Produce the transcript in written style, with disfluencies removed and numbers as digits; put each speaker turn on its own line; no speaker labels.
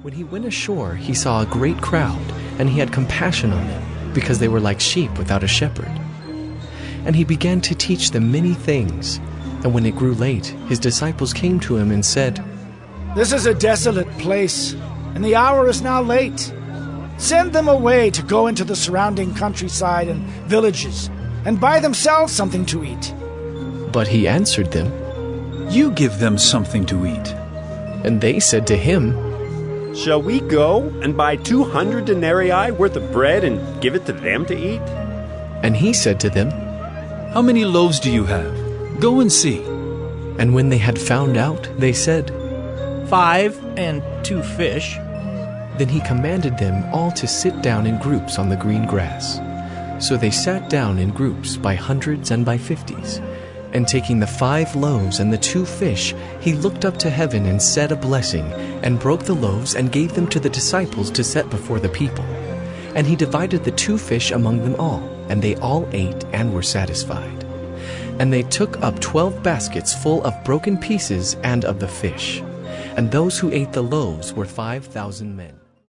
When he went ashore, he saw a great crowd, and he had compassion on them, because they were like sheep without a shepherd. And he began to teach them many things. And when it grew late, his disciples came to him and said,
"This is a desolate place, and the hour is now late. Send them away to go into the surrounding countryside and villages, and buy themselves something to eat."
But he answered them,
"You give them something to eat."
And they said to him,
"Shall we go and buy 200 denarii worth of bread and give it to them to eat?"
And he said to them,
"How many loaves do you have? Go and see."
And when they had found out, they said,
5 and 2 fish.
Then he commanded them all to sit down in groups on the green grass. So they sat down in groups by hundreds and by 50s. And taking the 5 loaves and the 2 fish, he looked up to heaven and said a blessing, and broke the loaves and gave them to the disciples to set before the people. And he divided the 2 fish among them all, and they all ate and were satisfied. And they took up 12 baskets full of broken pieces and of the fish. And those who ate the loaves were 5,000 men.